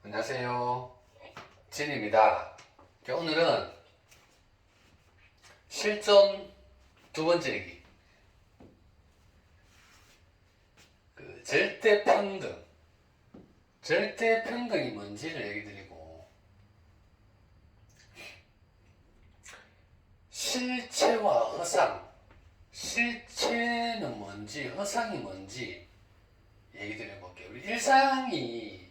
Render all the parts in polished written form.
안녕하세요. 진입니다. 오늘은 실전 두 번째 얘기. 절대평등. 절대평등이 뭔지를 얘기 드리고, 실체와 허상. 실체는 뭔지, 허상이 뭔지 얘기 드려볼게요. 우리 일상이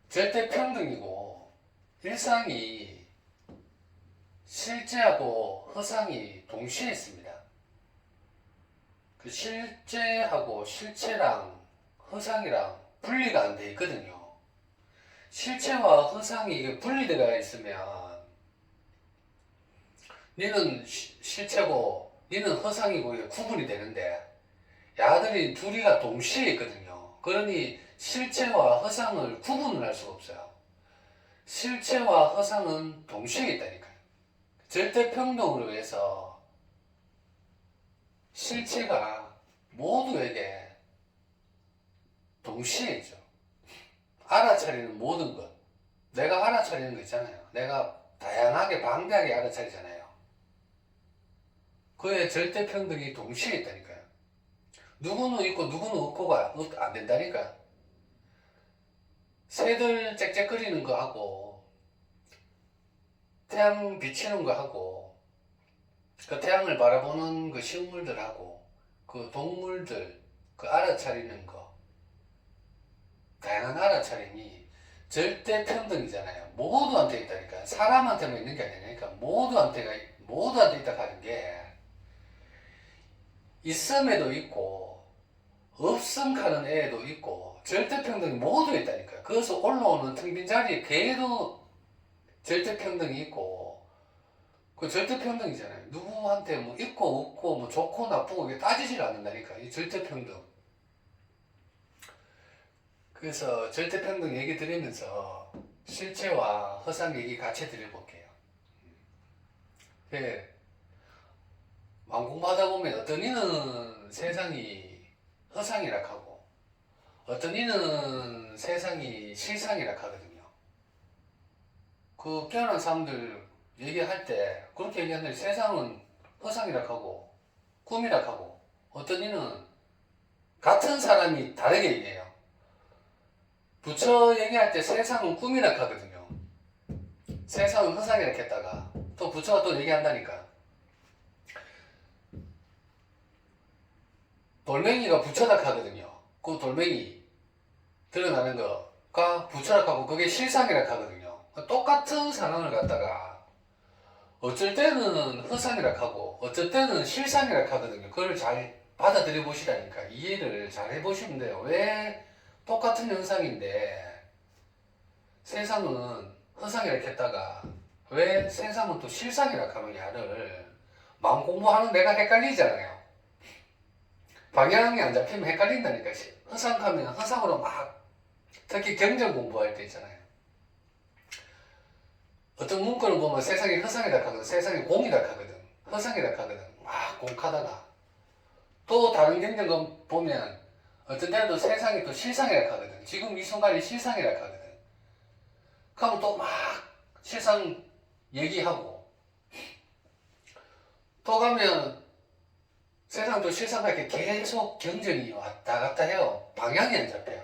절대평등이고, 일상이 실제하고 허상이 동시에 있습니다. 그 실제하고 실체랑 허상이랑 분리가 안 돼 있거든요. 실체와 허상이 이게 분리되어 있으면 니는 실체고 니는 허상이고 이게 구분이 되는데 야들이 둘이가 동시에 있거든요. 그러니 실체와 허상을 구분을 할 수가 없어요. 실체와 허상은 동시에 있다니까요. 절대평등으로 해서 실체가 모두에게 동시에 있죠. 알아차리는 모든 것. 내가 알아차리는 거 있잖아요. 내가 다양하게 방대하게 알아차리잖아요. 그의 절대평등이 동시에 있다니까요. 누구는 있고 누구는 없고가 안 된다니까요. 새들 짹짹거리는 거 하고 태양 비치는 거 하고 그 태양을 바라보는 그 식물들하고 그 동물들 그 알아차리는 거 다양한 알아차림이 절대평등이잖아요. 모두한테 있다니까. 사람한테만 있는 게 아니니까 모두한테 있다 하는 게 있음에도 있고 없음 하는 애에도 있고 절대평등이 모두 있다니까요. 그래서 올라오는 텅 빈 자리에 걔도 절대평등이 있고 그 절대평등이잖아요. 누구한테 뭐 있고 없고 뭐 좋고 나쁘고 이게 따지질 않는다니까. 이 절대평등. 그래서 절대평등 얘기 드리면서 실체와 허상 얘기 같이 드려볼게요. 공부하다 보면 어떤 이는 세상이 허상이라 하고 어떤 이는 세상이 실상이라 하거든요. 그 깨어난 사람들 얘기할 때 그렇게 얘기하는데 세상은 허상이라 하고 꿈이라 하고 어떤 이는 같은 사람이 다르게 얘기해요. 부처 얘기할 때 세상은 꿈이라 하거든요. 세상은 허상이라 했다가 또 부처가 또 얘기한다니까. 돌멩이가 부처다 하거든요. 그 돌멩이 드러나는 거가 부처라 하고 그게 실상이라 하거든요. 똑같은 상황을 갖다가 어쩔 때는 허상이라 하고 어쩔 때는 실상이라 하거든요. 그걸 잘 받아들여 보시라니까. 이해를 잘 해보시면 돼요. 왜 똑같은 현상인데 세상은 허상이라 했다가 왜 세상은 또 실상이라 하느냐를 마음 공부하는 내가 헷갈리잖아요. 방향이 안 잡히면 헷갈린다니까. 허상하면 허상으로 막 특히 경전 공부할 때 있잖아요. 어떤 문구를 보면 세상이 허상이라 하거든. 세상이 공이라 하거든. 허상이라 하거든. 막 공하다가 또 다른 경전 보면 어떤 때도 세상이 또 실상이라 하거든. 지금 이 순간이 실상이라 하거든. 그러면 또 막 실상 얘기하고 또 가면 세상도 실상밖에 계속 경전이 왔다 갔다 해요. 방향이 안 잡혀요.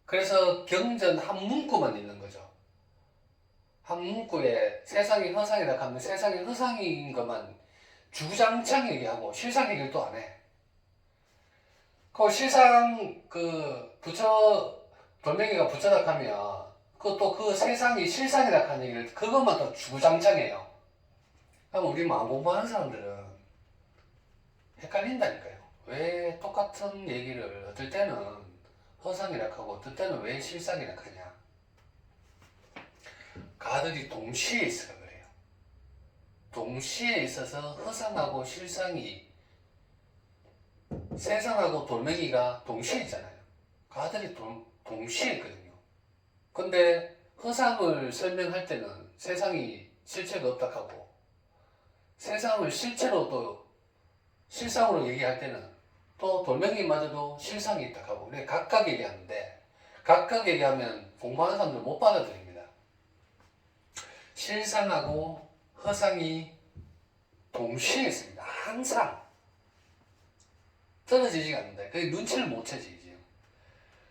그래서 경전 한 문구만 있는 거죠. 한 문구에 세상이 허상이라 하면 세상이 허상인 것만 주장창 얘기하고 실상 얘기를 또 안 해. 그 실상 부처 돌멩이가 부처다 하면 그 세상이 실상이라 하는 얘기를 그것만 또 주장창해요. 그럼 우리 마음 공부하는 사람들은 헷갈린다니까요. 왜 똑같은 얘기를 어떨 때는 허상이라 하고 어떨 때는 왜 실상이라 하냐. 가들이 동시에 있어서 그래요. 동시에 있어서 허상하고 실상이 세상하고 돌멩이가 동시에 있잖아요. 가들이 동시에 있거든요. 근데 허상을 설명할 때는 세상이 실체가 없다 하고 세상을 실체로 또 실상으로 얘기할 때는 또 돌멩이마저도 실상이 있다 하고 각각 얘기하는데 각각 얘기하면 공부하는 사람들 못 받아들입니다. 실상하고 허상이 동시에 있습니다. 항상 떨어지지가 않는다. 그게 눈치를 못 채지.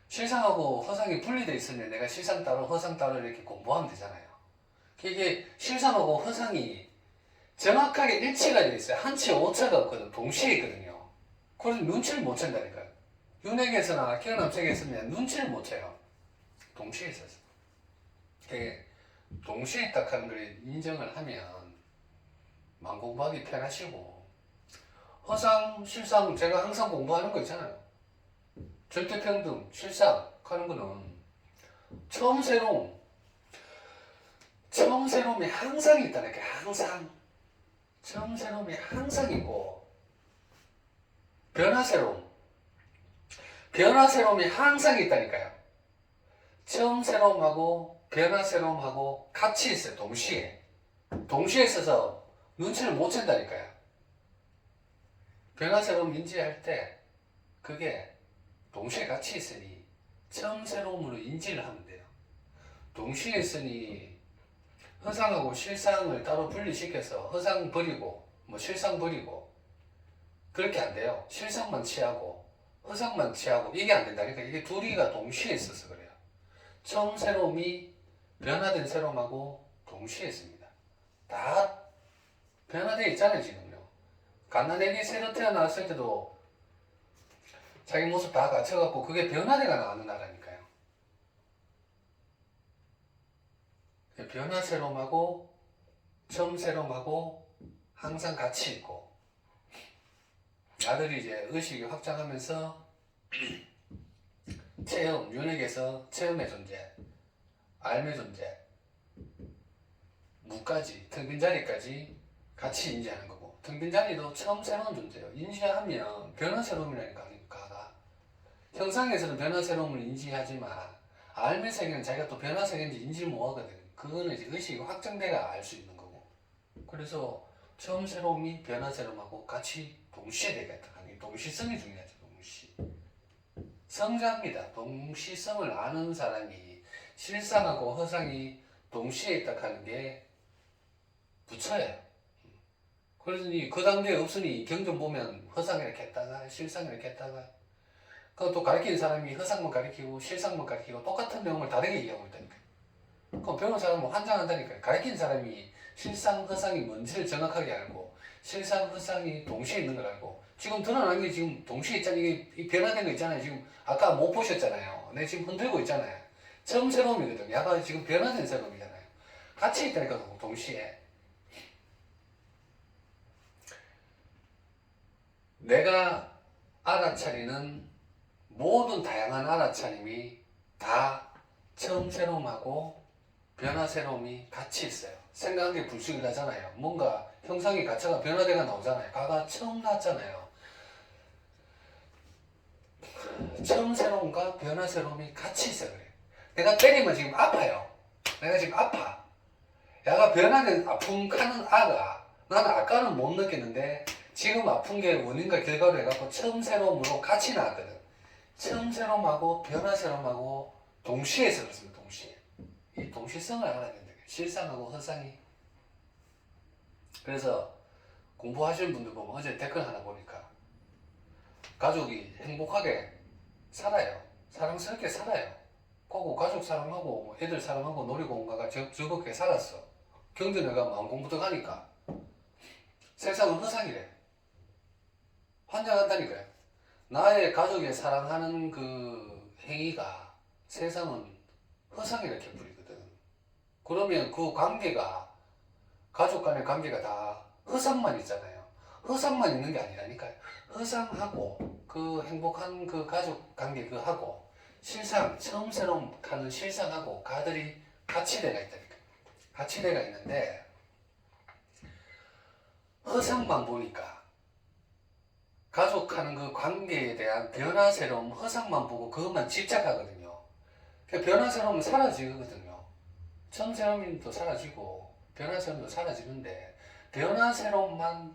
실상하고 허상이 분리되어 있으면 내가 실상 따로 허상 따로 이렇게 공부하면 되잖아요. 이게 실상하고 허상이 정확하게 일치가 되어 있어요. 한치의 오차가 없거든. 동시에 있거든요. 그래서 눈치를 못 챈다니까요. 윤핵에서나 기하남색에 있으면 눈치를 못 채요. 동시에 있어서. 동시에 딱 하는 걸 인정을 하면 마음 공부하기 편하시고, 허상, 실상 제가 항상 공부하는 거 있잖아요. 절대평등, 실상 하는 거는 처음 새로움이 항상 있다니까. 항상 처음 새로움이 항상 있고, 변화새로움이 항상 있다니까요. 처음 새로움하고 변화 새로움하고 같이 있어요. 동시에 있어서 눈치를 못 챈다니까요. 변화 새로움 인지할 때 그게 동시에 같이 있으니 처음 새로움으로 인지를 하면 돼요. 동시에 있으니 허상하고 실상을 따로 분리시켜서 허상 버리고 실상 버리고 그렇게 안 돼요. 실상만 취하고 허상만 취하고 이게 안 된다니까. 이게 둘이가 동시에 있어서 그래요. 처음 새로움이 변화된 새로움하고 동시에 있습니다. 다 변화되어 있잖아요. 지금요. 갓난애기 새로 태어났을 때도 자기 모습 다 갖춰갖고 그게 변화돼가 나오는 나라니까요. 변화 새로움하고 처음 새로움하고 항상 같이 있고, 아들이 이제 의식이 확장하면서 체험, 윤핵에서 체험의 존재, 알의 존재, 무까지, 텅 빈 자리까지 같이 인지하는 거고, 텅 빈 자리도 처음 새로운 존재예요. 인지하면 변화 새로움이라니까. 형상에서는 변화 새로움을 인지하지만 알의 세계는 자기가 또 변화 세계인지 인지를 못하거든. 그거는 이제 의식이 확장돼야 알 수 있는 거고. 그래서 처음 새로움이 변화 새로움하고 같이 동시에 되겠다. 동시성이 중요하죠. 성자입니다. 동시성을 아는 사람이 실상하고 허상이 동시에 있다 하는 게 부처예요. 그러니 그 단계에 없으니 경전 보면 허상 이렇게 했다가 실상 이렇게 했다가 그또 가르치는 사람이 허상만 가르치고 실상만 가르치고 똑같은 내용을 다르게 얘기하고 있다니까요. 그럼 배우는 사람은 환장한다니까요. 가르치는 사람이 실상, 허상이 뭔지를 정확하게 알고 실상, 허상이 동시에 있는 걸 알고 지금 드러난 게 지금 동시에 있잖아요. 이게 변화된 거 있잖아요. 지금 아까 못 보셨잖아요. 내가 지금 흔들고 있잖아요. 처음 새로움이거든. 야가 지금 변화된 새로움이잖아요. 같이 있다니까 동시에. 내가 알아차리는 모든 다양한 알아차림이 다 처음 새로움하고 변화 새로움이 같이 있어요. 생각한 게 불쑥이 나잖아요. 뭔가 형상이 가차가 변화돼가 나오잖아요. 가가 처음 났잖아요. 처음 새로움과 변화 새로움이 같이 있어요. 그래요. 내가 때리면 지금 아파요. 내가 지금 아파. 야가 변화된 아픔 가는 아가 나는 아까는 못 느꼈는데 지금 아픈 게 원인과 결과로 해갖고 처음 새로움으로 같이 나왔거든. 처음 새로움하고 변화 새로움하고 동시에 있어 그렇습니다. 동시에. 이 동시성을 알아야 된다. 실상하고 허상이. 그래서 공부하시는 분들 보면 어제 댓글 하나 보니까 가족이 행복하게 살아요. 사랑스럽게 살아요. 그거 가족 사랑하고 애들 사랑하고 놀이공간가 즐겁게 살았어. 경전에가 마음 공부 들어가니까 세상은 허상이래. 환장한다니까요. 나의 가족에 사랑하는 그 행위가 세상은 허상 이렇게 부리거든. 그러면 그 관계가 가족 간의 관계가 다 허상만 있잖아요. 허상만 있는 게 아니라니까요. 허상하고 그 행복한 그 가족 관계 그 하고 실상 처음 새로운 하는 실상하고 가들이 같이 돼가 있다니까. 같이 돼가 있는데 허상만 보니까 가족하는 그 관계에 대한 변화 새로움 허상만 보고 그것만 집착하거든요. 그 변화 새로움은 사라지거든요. 처음 새로움도 사라지고 변화 새로움도 사라지는데 변화 새로움만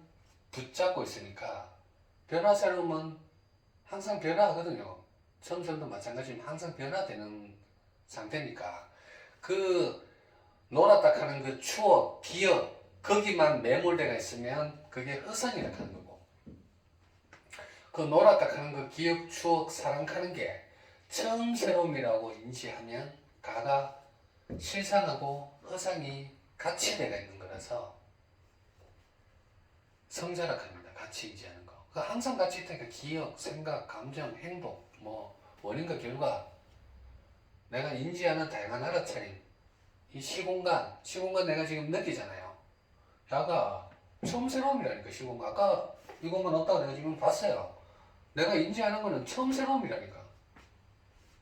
붙잡고 있으니까 변화 새로움은 항상 변화하거든요. 처음새롬도 마찬가지지만 항상 변화되는 상태니까 그 놀았다 하는 그 추억, 기억 거기만 매몰돼가 있으면 그게 허상이라 하는 거고, 그 놀았다 하는 그 기억, 추억, 사랑하는 게 처음 새롬이라고 인지하면 가가 실상하고 허상이 같이 돼가 있는 거라서 성자락합니다. 같이 인지하는 거. 항상 같이 있다니까 기억, 생각, 감정, 행동, 뭐 원인과 결과, 내가 인지하는 다양한 알아차림, 이 시공간 내가 지금 느끼잖아요. 야가 처음 새로움이라니까. 시공간 아까 이것만 없다고 내가 지금 봤어요. 내가 인지하는 거는 처음 새로움이라니까.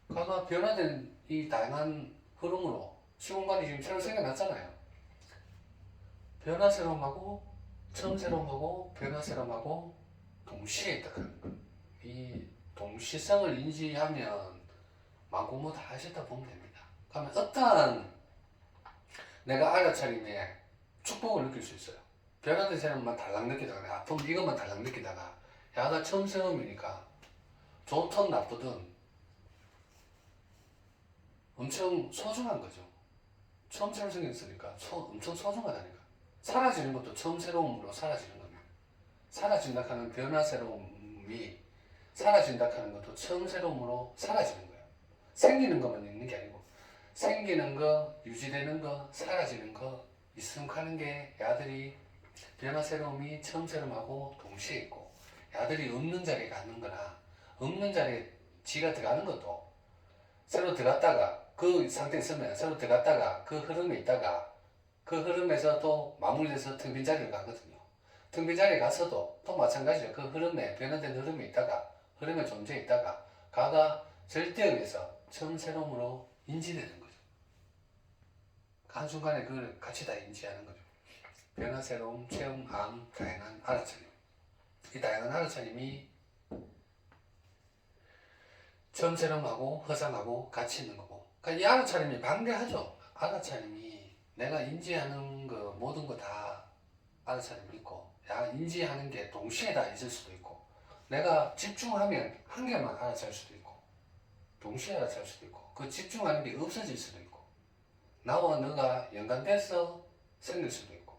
가가 변화된 이 다양한 흐름으로 시공간이 지금 새로 생겨났잖아요. 변화 새로움하고 처음 새로움하고 변화 새로움하고 동시에 있다. 이 동시성을 인지하면 마구모 다 하셨다 보면 됩니다. 그러면 어떠한 내가 알아차림에 축복을 느낄 수 있어요. 변화된 사람만 달랑 느끼다가, 아픔 이것만 달랑 느끼다가, 야가 처음 새로움이니까 좋든 나쁘든 엄청 소중한 거죠. 처음 새로 생겼으니까 엄청 소중하다니까. 사라지는 것도 처음 새로움으로 사라지는 겁니다. 사라진다 하는 변화 새로움이 사라진다 하는 것도 처음 새로움으로 사라지는 거예요. 생기는 것만 있는 게 아니고, 생기는 거, 유지되는 거, 사라지는 거, 있음하는 게 야들이 변화 새로움이 처음 새로움하고 동시에 있고, 야들이 없는 자리에 가는 거나 없는 자리에 지가 들어가는 것도 새로 들어갔다가 그 상태에 있으면 새로 들어갔다가 그 흐름에 있다가 그 흐름에서 또 마무리돼서 텅 빈 자리로 가거든요. 텅 빈 자리에 가서도 또 마찬가지로 그 흐름에, 변화된 흐름에 있다가 흐름의 존재에 있다가 가가 절대의에서 처음 새로움으로 인지되는 거죠. 한순간에 그걸 같이 다 인지하는 거죠. 변화 새로움, 체험, 암, 다양한 알아차림. 이 다양한 알아차림이 처음 새로움하고 허상하고 같이 있는 거고, 그러니까 이 알아차림이 방대하죠. 알아차림이 내가 인지하는 거 모든 거 다 알아차림이 있고, 인지하는 게 동시에 다 있을 수도 있고, 내가 집중하면 한 개만 알아차릴 수도 있고, 동시에 알아차릴 수도 있고, 그 집중하는 게 없어질 수도 있고, 나와 너가 연관돼서 생길 수도 있고,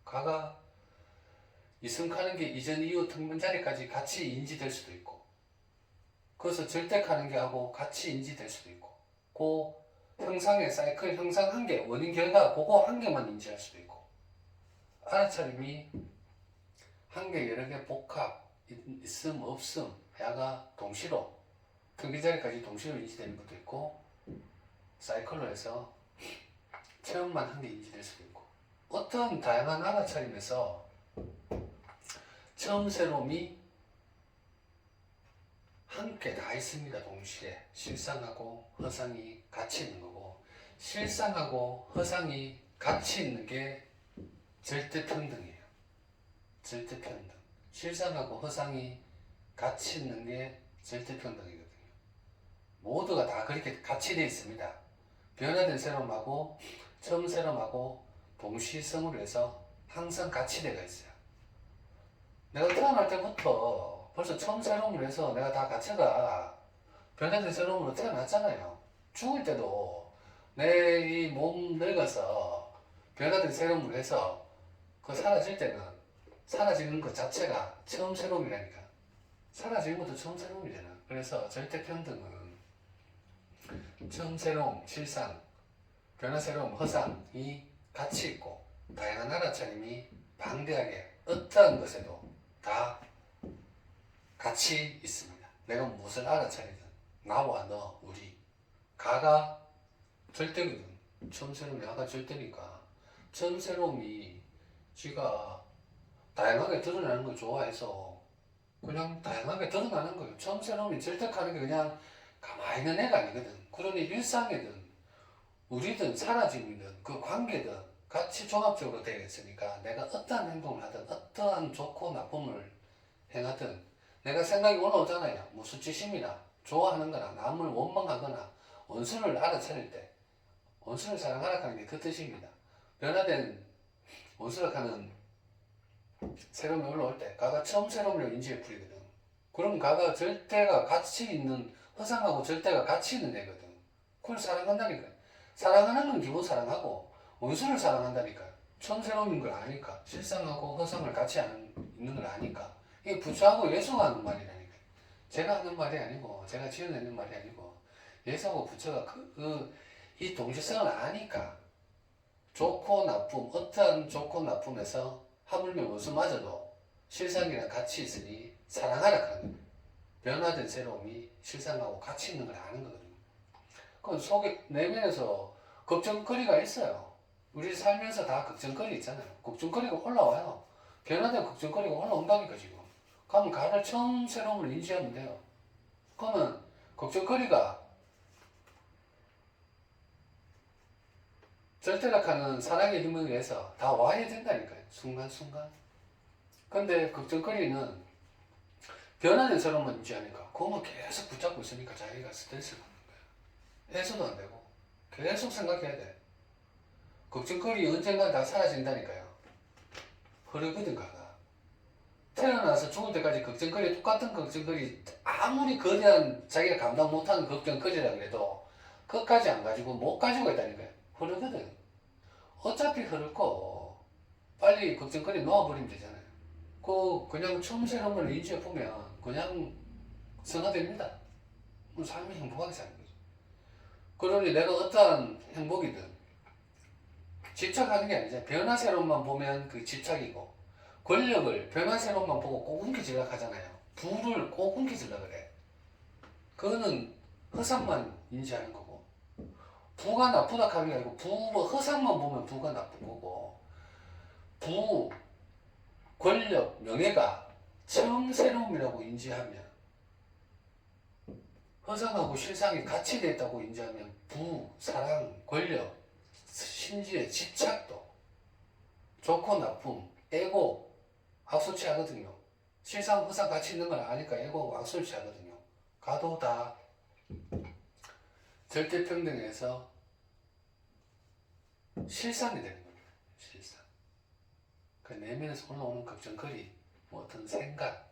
가가 이승하는 게 이전 이후 텅빈 자리까지 같이 인지될 수도 있고, 그것을 절대하는 게 하고 같이 인지될 수도 있고, 그 형상의 사이클 형상 한 개, 원인 결과 그거 한 개만 인지할 수도 있고, 알아차림이 한 개 여러 개 복합, 있음 없음 야가 동시로 텅빈 자리까지 동시로 인지되는 것도 있고, 사이클로 해서 체험만 한 개 인지될 수도 있고, 어떤 다양한 알아차림에서 처음 새로움이 함께 다 있습니다. 동시에 실상하고 허상이 같이 있는 거고, 실상하고 허상이 같이 있는 게 절대평등이에요. 절대평등. 실상하고 허상이 같이 있는 게 절대평등이거든요. 모두가 다 그렇게 같이 되어 있습니다. 변화된 새로움하고 처음 새로움하고 동시성으로 해서 항상 같이 되어 있어요. 내가 태어날 때부터 벌써 처음 새로움을 해서 내가 다 가치가 변화된 새로움으로 태어났잖아요. 죽을 때도 내 이 몸 늙어서 변화된 새로움을 해서 그 사라질 때는 사라지는 것 자체가 처음 새로움이라니까. 사라지는 것도 처음 새로움이잖아. 그래서 절대평등은 처음 새로움, 실상, 변화 새로움, 허상이 같이 있고, 다양한 알아차림이 방대하게 어떠한 것에도 다 같이 있습니다. 내가 무엇을 알아차리든 나와 너, 우리 가가 절대거든. 처음 새로움이 야가 절대니까 처음 새로움이 지가 다양하게 드러나는 걸 좋아해서 그냥 다양하게 드러나는 거예요. 처음 새로움이 절대하는 게 그냥 가만히 있는 애가 아니거든. 그러니 일상이든 우리든 사라짐이든 그 관계든 같이 종합적으로 되어 있으니까 내가 어떠한 행동을 하든 어떠한 좋고 나쁨을 행하든 내가 생각이 올라오잖아요. 뭐 수치심이나 좋아하는 거나 남을 원망하거나 원수를 알아차릴 때 원수를 사랑하라 하는 게 그 뜻입니다. 변화된 원수를 하는 새로움이 올라올 때 가가 처음 새로움을 인지해 부리거든. 그럼 가가 절대가 같이 있는 허상하고 절대가 같이 있는 애거든. 그걸 사랑한다니까. 사랑하는 건 기본 사랑하고 원수를 사랑한다니까. 천세롬인 걸 아니까. 실상하고 허상을 같이 있는 걸 아니까. 이게 부처하고 예수가 하는 말이라니까. 제가 하는 말이 아니고 제가 지어내는 말이 아니고 예수하고 부처가 이 동질성을 아니까. 좋고 나쁨, 어떠한 좋고 나쁨에서 하물며 원수마저도 실상이랑 같이 있으니 사랑하라 하는 거예요. 변화된 새로움이 실상하고 같이 있는 걸 아는 거거든요. 그 속에 내면에서 걱정거리가 있어요. 우리 살면서 다 걱정거리 있잖아요. 걱정거리가 올라와요. 변화된 걱정거리가 올라온다니까 지금. 그러면 가를 처음 새로움을 인지하면 돼요. 그러면 걱정거리가 절대락하는 사랑의 힘에 의해서 다 와야 된다니까요. 순간순간. 근데 걱정거리는 변화된 새로움을 인지하니까 그거만 계속 붙잡고 있으니까 자기가 스트레스를 받는 거예요. 해소도 안 되고 계속 생각해야 돼. 걱정거리 언젠간 다 사라진다니까요. 흐르거든 가가. 태어나서 죽을 때까지 걱정거리 똑같은 걱정거리 아무리 거대한 자기가 감당 못하는 걱정거리라 그래도 끝까지 안 가지고 못 가지고 있다니까요. 흐르거든. 어차피 흐를 거 빨리 걱정거리 놓아버리면 되잖아요. 그냥 처음 새로운 걸 인지해 보면 그냥 성화됩니다. 삶이 행복하게 사는 거죠. 그러니 내가 어떠한 행복이든 집착하는 게 아니잖아요. 변화새로움만 보면 그 집착이고 권력을 변화새로움만 보고 꼭 움켜쥐려고 하잖아요. 부를 꼭 움켜쥐려고 그래. 그거는 허상만 인지하는 거고 부가 나쁘다 하는 게 아니고 허상만 보면 부가 나쁜 거고 부, 권력, 명예가 처음 새로움이라고 인지하면 허상하고 실상이 같이 됐다고 인지하면 부, 사랑, 권력, 심지어 집착도 좋고 나쁨, 애고 악수치 하거든요. 실상 허상 같이 있는 걸 아니까 애고 악수치 하거든요. 가도 다 절대평등에서 실상이 되는 겁니다. 실상. 그 내면에서 올라오는 걱정거리, 뭐 어떤 생각,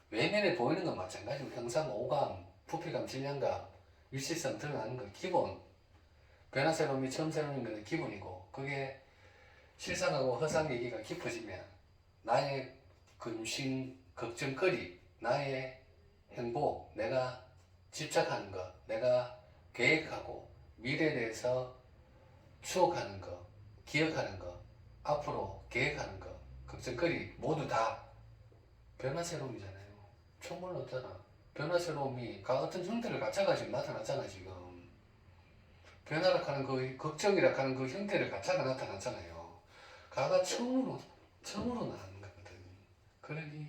외면에 보이는 건 마찬가지고 형상, 오감, 부피감, 질량감, 일실성 드러나는 건 기본. 변화새로움이 처음 새로운 건 기본이고 그게 실상하고 허상 얘기가 깊어지면 나의 근심, 걱정거리, 나의 행복, 내가 집착하는 것, 내가 계획하고 미래에 대해서 추억하는 것, 기억하는 것, 앞으로 계획하는 것, 걱정거리 모두 다 변화새로움이잖아요. 총물 없잖아. 변화새로움이 어떤 형태를 갖춰가지고 나타났잖아 지금. 변화라 하는 그 걱정이라 하는 그 형태를 갖춰가 나타났잖아요. 가가 처음으로 나는 거거든. 그러니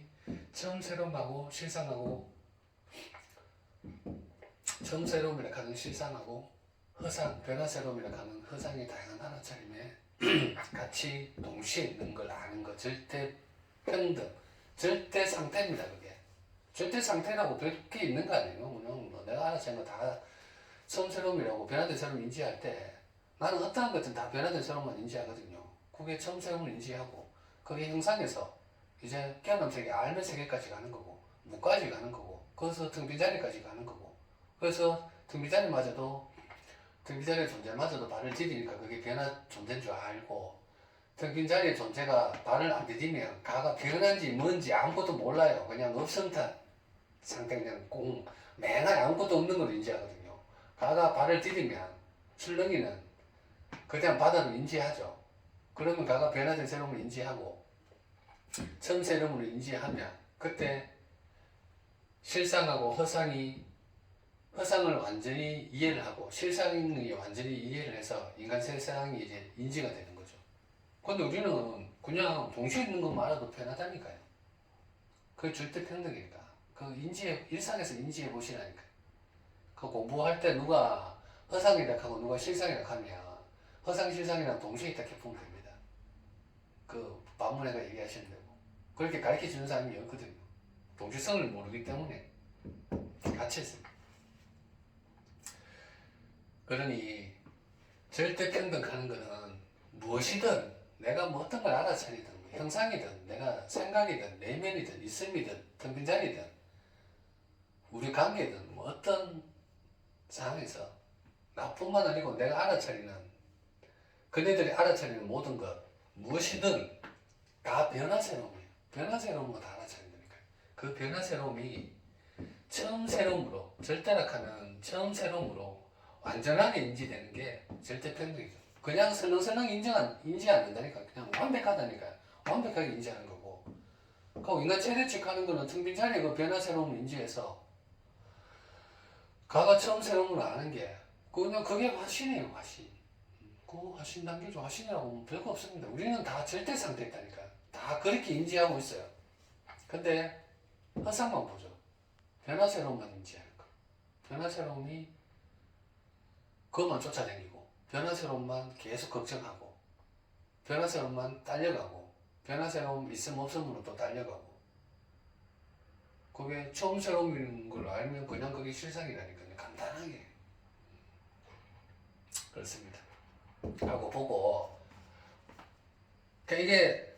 처음 새로움하고 실상하고 처음 새로움이라 하는 실상하고 허상, 변화새로움이라 하는 허상의 다양한 하나차림에 같이 동시에 있는 걸 아는 거. 절대 평등, 절대 상태입니다. 그게 절대 상태라고 별게 있는 거 아니에요. 그냥 뭐 내가 알아서 한 거 다 처음 새로움이라고 변화된 새로움 인지할 때 나는 어떠한 것은 다 변화된 새로움만 인지하거든요. 그게 처음 새로움을 인지하고 그게 형상에서 이제 깨어남 세계, 알면 세계까지 가는 거고 무까지 가는 거고 거기서 등비자리까지 가는 거고 그래서 등비자리마저도 등비자리의 존재마저도 발을 디디니까 그게 변화 존재인 줄 알고 등빈자리의 존재가 발을 안 디디면 가가 변한지 뭔지 아무것도 몰라요. 그냥 없음탄 상태 그냥 맹하게 아무것도 없는 걸 인지하거든요. 가가 발을 디디면 출렁이는 그냥 바다를 인지하죠. 그러면 가가 변화된 새로움을 인지하고 처음 새로움을 인지하면 그때 실상하고 허상을 완전히 이해를 하고 실상이 완전히 이해를 해서 인간 세상이 이제 인지가 되는 거죠. 근데 우리는 그냥 동시에 있는 것만 알아도 편하다니까요. 그게 절대 평등이니까. 일상에서 인지해 보시라니까요. 그 공부할 때 누가 허상이라 하고 누가 실상이라 하면 허상 실상이랑 동시에 있다 보면 됩니다. 그 반문회가 얘기하시는 대로 그렇게 가르쳐 주는 사람이 없거든요. 동질성을 모르기 때문에 같이 있습니다. 그러니 절대 평등하는 것은 무엇이든 내가 뭐 어떤 걸 알아차리든 형상이든 내가 생각이든 내면이든 있음이든 텅빈 자리든 우리 관계든 뭐 어떤 상황에서 나뿐만 아니고 내가 알아차리는, 그네들이 알아차리는 모든 것 무엇이든 다 변화새로움이에요. 변화새로움으로 다 알아차린다니까요. 그 변화새로움이 처음 새로움으로, 절대락하는 처음 새로움으로 완전하게 인지되는 게 절대평등이죠. 그냥 설렁설렁 인지 않는다니까. 그냥 완벽하다니까. 완벽하게 인지하는 거고. 그 인간 최대치 하는 거는 텅 빈 자리에 그 변화새로움을 인지해서 가가 처음 새로움을 아는 게 그냥 그게 화신이에요. 화신. 그 화신 단계죠. 화신이라고 뭐 별거 없습니다. 우리는 다 절대 상태에 있다니까. 다 그렇게 인지하고 있어요. 근데 허상만 보죠. 변화새로움만 인지하는 거. 변화새로움이 그것만 쫓아다니고, 변화새로움만 계속 걱정하고, 변화새로움만 딸려가고, 변화새로움 있음 없음으로 또 딸려가고. 그게 처음 새로움인 걸 알면 그냥 그게 실상이라니까요. 간단하게. 그렇습니다. 하고 보고, 그러니까 이게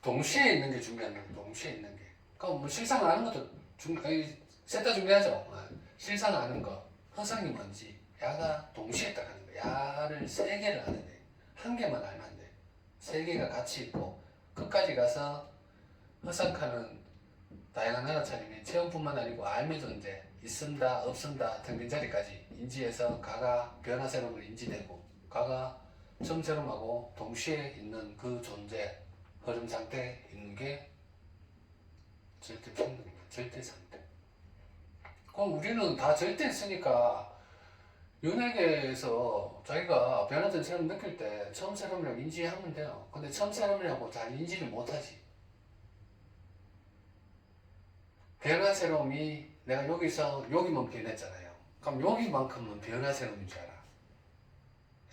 동시에 있는 게 중요한 거예요. 동시에 있는 게. 그럼 뭐 실상 아는 것도 셋 다 중요하죠. 실상 아는 거, 허상이 뭔지, 야가 동시에 딱 하는 거. 야를 세 개를 아는데 한 개만 알면 안 돼. 세 개가 같이 있고 끝까지 가서 허상하는 다양한 알아차림이 체험뿐만 아니고 알면 존재, 있음다, 없음다, 텅빈 자리까지 인지해서 가가 변화새로움을 인지되고 가가 처음새로움하고 동시에 있는 그 존재, 흐름 상태에 있는 게 절대평등입니다. 절대상태. 그럼 우리는 다 절대 있으니까 윤회계에서 자기가 변화된 새로움 느낄 때 처음 새로움이라고 인지하면 돼요. 근데 처음 새로움이라고 잘 인지를 못하지. 변화 새로움이 내가 여기서 여기만 변했잖아요. 그럼 여기만큼은 변화 새로움인 줄 알아.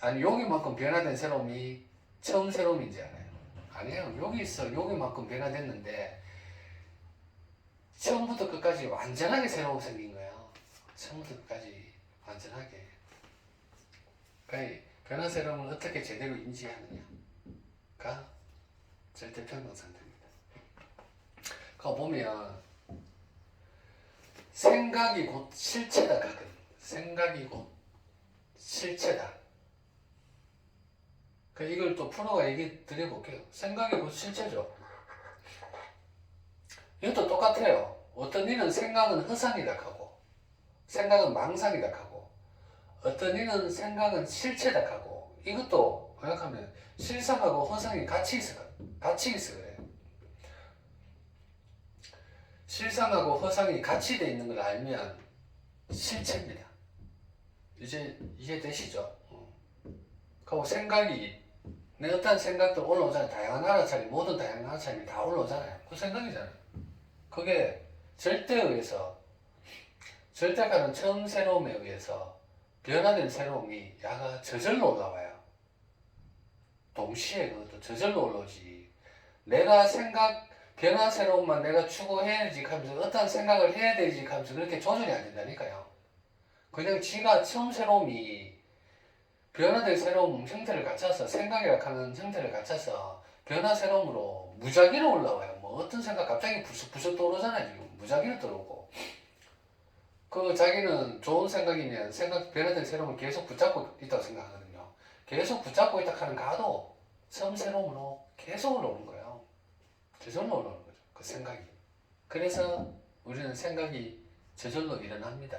아니 여기만큼 변화된 새로움이 처음 새로움인지 알아요. 아니에요. 여기 있어 여기만큼 변화됐는데 처음부터 끝까지 완전하게 새로운 생긴 거예요. 처음부터 끝까지 완전하게. 그러니까 변화 새로움을 어떻게 제대로 인지하느냐가 절대평등 상태입니다. 그거 보면 생각이 곧 실체다 가끔. 생각이 곧 실체다. 이걸 또 프로가 얘기 드려볼게요. 생각이 곧 실체죠. 이것도 똑같아요. 어떤 일은 생각은 허상이다 하고 생각은 망상이다 하고 어떤 일은 생각은 실체다 하고 이것도 생각하면 실상하고 허상이 같이 있어 그래요. 실상하고 허상이 같이 돼 있는 걸 알면 실체입니다. 이제 이해되시죠? 그리고 생각이 내 어떤 생각도 올라오잖아요. 다양한 알아차림, 모든 다양한 알아차림이 다 올라오잖아요. 그 생각이잖아요. 그게 절대에 의해서, 절대가는 처음 새로움에 의해서 변화된 새로움이 야가 저절로 올라와요. 동시에 그것도 저절로 올라오지. 내가 생각, 변화 새로움만 내가 추구해야지 하면서 어떤 생각을 해야 되지 하면서 그렇게 조절이 안 된다니까요. 그냥 지가 처음 새로움이 변화된 새로움 형태를 갖춰서 생각이라 하는 형태를 갖춰서 변화 새로움으로 무작위로 올라와요. 뭐 어떤 생각 갑자기 부스부스 떠오르잖아요. 지금 무작위로 떠오르고 그 자기는 좋은 생각이면 생각 변화된 새로움을 계속 붙잡고 있다고 생각하거든요. 계속 붙잡고 있다 하는 가도 처음 새로움으로 계속 올라오는 거예요. 저절로 올라오는 거죠. 그 생각이. 그래서 우리는 생각이 저절로 일어납니다.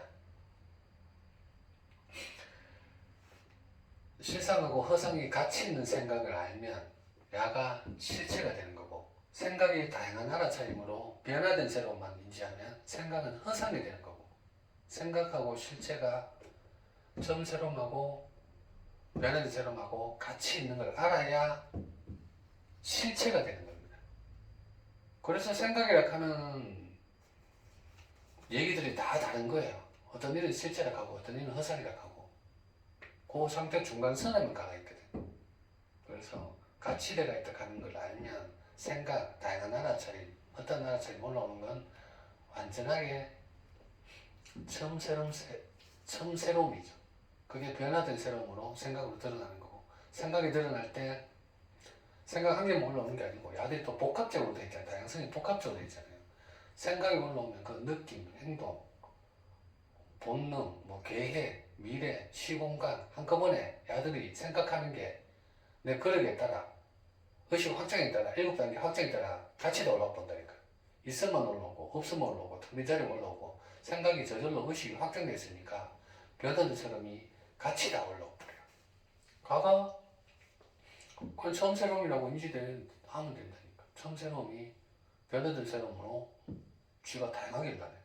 실상하고 허상이 같이 있는 생각을 알면 야가 실체가 되는 거고 생각이 다양한 알아차림으로 변화된 새로움만 인지하면 생각은 허상이 되는 거고 생각하고 실체가 처음 새로움하고 변화된 새로움하고 같이 있는 걸 알아야 실체가 되는 겁니다. 그래서 생각이라 하면 얘기들이 다 다른 거예요. 어떤 일은 실체라 하고 어떤 일은 허상이라 하고 그 상태 중간선에만 가가 있거든. 그래서 가치대가 있다 하는 걸 알면 생각, 다양한 알아차림, 어떤 알아차림 올라오는 건 완전하게 처음 새로움이죠. 그게 변화된 새로움으로 생각으로 드러나는 거고 생각이 드러날 때 생각 한 개만 올라오는 게 아니고 야들이 또 복합적으로 돼 있잖아요. 다양성이 복합적으로 돼 있잖아요. 생각이 올라오면 그 느낌, 행동, 본능, 뭐 계획, 미래, 시공간 한꺼번에 야들이 생각하는 게 내 그릇에 따라 의식 확장에 따라 7단계 확장에 따라 같이 다 올라가 본다니까. 있으면 올라오고 없으면 올라오고 텅빈자리 올라오고 생각이 저절로 의식이 확장되어 있으니까 변화들처럼이 같이 다 올라오고 그래요. 과거 그건 처음 새로움이라고 인지하면 된다니까. 처음 새로움이 변화들 새로움으로 쥐가 다양하게 일어나네.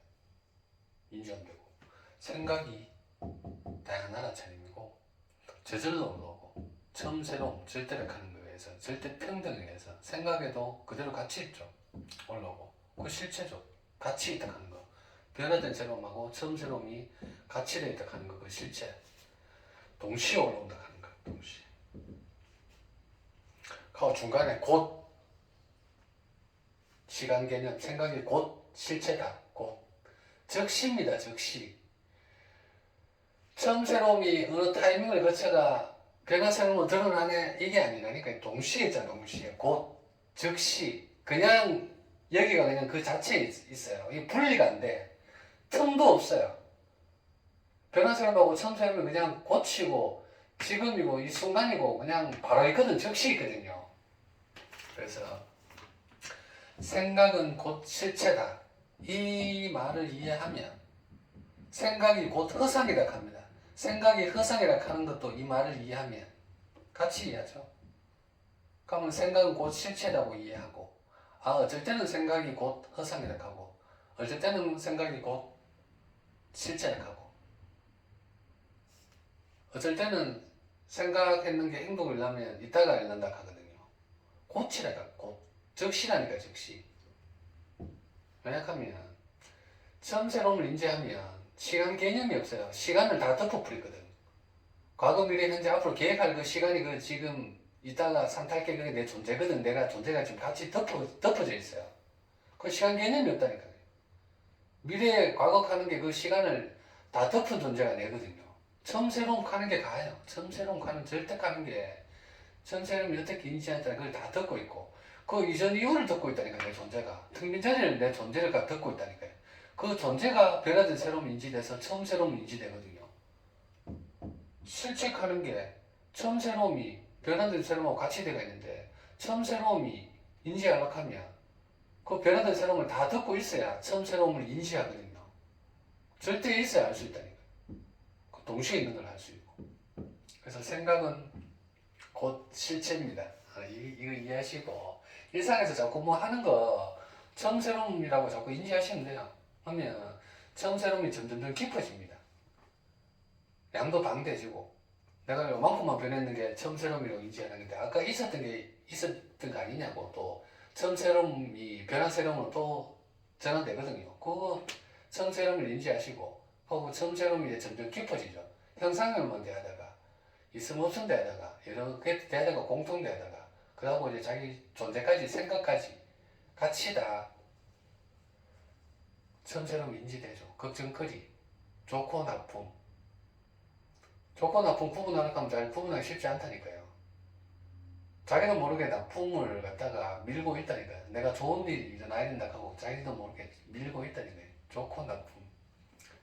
인지하면 되고 생각이 다양한 알아차림이고 저절로 올라오고 처음 새로움 절대를 하는 거에 의해서 절대 평등에 의해서 생각에도 그대로 같이 있죠. 올라오고 그 실체죠. 같이 있다 하는 거. 변화된 새로움하고 처음 새로움이 같이 되어 있다 하는 거. 그 실체 동시에 올라온다 하는 거. 동시에. 그 중간에 곧 시간 개념 생각이 곧 실체다. 곧 즉시입니다. 즉시. 처음 새로움이 어느 타이밍을 거쳐가 변화 새로움으로 드러나네 이게 아니라니까. 동시에 있잖아. 동시에 곧 즉시 그냥 여기가 그냥 그 자체에 있어요. 이게 분리가 안 돼. 틈도 없어요. 변화 새로움하고 처음 새로움이 그냥 곧이고 지금이고 이 순간이고 그냥 바로 있거든. 즉시 있거든요. 그래서 생각은 곧 실체다. 이 말을 이해하면 생각이 곧 허상이라 합니다. 생각이 허상이라 하는 것도 이 말을 이해하면 같이 이해하죠. 그러면 생각은 곧 실체라고 이해하고 어쩔 때는 생각이 곧 허상이라 하고 어쩔 때는 생각이 곧 실체라 하고 어쩔 때는 생각했는 게 행동을 하면 이따가 일어난다 하거든요. 곧이라 곧 즉시라니까 즉시. 왜냐하면 처음 새로움을 인지하면 시간 개념이 없어요. 시간을 다 덮어버리거든. 과거, 미래, 현재, 앞으로 계획할 그 시간이 그 지금 이따가 산탈계 그게 내 존재거든. 내가 존재가 지금 같이 덮어져 있어요. 그 시간 개념이 없다니까요. 미래, 과거 하는 게 그 시간을 다 덮은 존재가 내거든요. 처음 새로움 하는 게 가요. 처음 새로움 하는 절대 하는 게 처음 새로움이 어떻게 인지한다 그걸 다 덮고 있고 그 이전 이후를 덮고 있다니까 내 존재가. 텅빈 자리를 내 존재를 다 덮고 있다니까요. 그 존재가 변화된 새로움이 인지돼서 처음 새로움이 인지되거든요. 실책하는 게 처음 새로움이 변화된 새로움하고 같이 되어 있는데 처음 새로움이 인지하려고 하면 그 변화된 새로움을 다 듣고 있어야 처음 새로움을 인지하거든요. 절대 있어야 알 수 있다니까. 그 동시에 있는 걸 알 수 있고. 그래서 생각은 곧 실체입니다. 이거 이해하시고 일상에서 자꾸 뭐 하는 거 처음 새로움이라고 자꾸 인지하시면 돼요. 하면 처음 새로움이 점점 깊어집니다. 양도 방대해지고 내가 요만큼만 변했는 게 처음 새로움이라고 인지하는 건데 아까 있었던 게 있었던 거 아니냐고. 또 처음 새로움이 변화 새로움으로 또 전환되거든요. 그거 처음 새로움을 인지하시고 하고 처음 새로움이 점점 깊어지죠. 형상을만 대하다가 있음 없음 대하다가 여러 개 대하다가 공통 대하다가 그러고 이제 자기 존재까지 생각까지 같이 다 처음 새로움 인지되죠. 걱정거리 좋고 나쁨 좋고 나쁨 구분하려고 하면 잘 구분하기 쉽지 않다니까요. 자기도 모르게 나쁨을 갖다가 밀고 있다니까요. 내가 좋은 일이 일어나야 된다 하고 자기도 모르게 밀고 있다니까요. 좋고 나쁨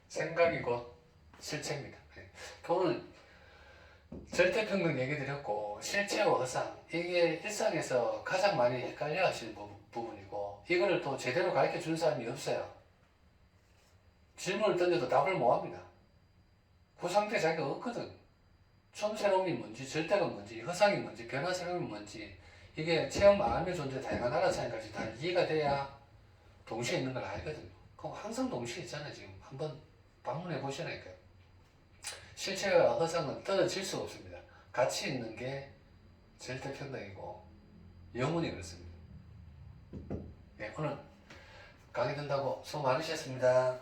생각이 곧 실체입니다. 오늘 절대평등 얘기 드렸고 실체와 허상 이게 일상에서 가장 많이 헷갈려 하시는 부분이고 이거를 또 제대로 가르쳐 준 사람이 없어요. 질문을 던져도 답을 못합니다. 그 상태에 자기가 없거든. 처음 새로움이 뭔지 절대가 뭔지 허상이 뭔지 변화 새로움이 뭔지 이게 체험 마음의 존재 다양한 알아차림까지 다 이해가 돼야 동시에 있는 걸 알거든요. 그럼 항상 동시에 있잖아요. 지금 한번 방문해 보시라니까요. 실체와 허상은 떨어질 수가 없습니다. 같이 있는 게 절대평등이고 영원히 그렇습니다. 네, 오늘 강의 듣는다고 수고 많으셨습니다.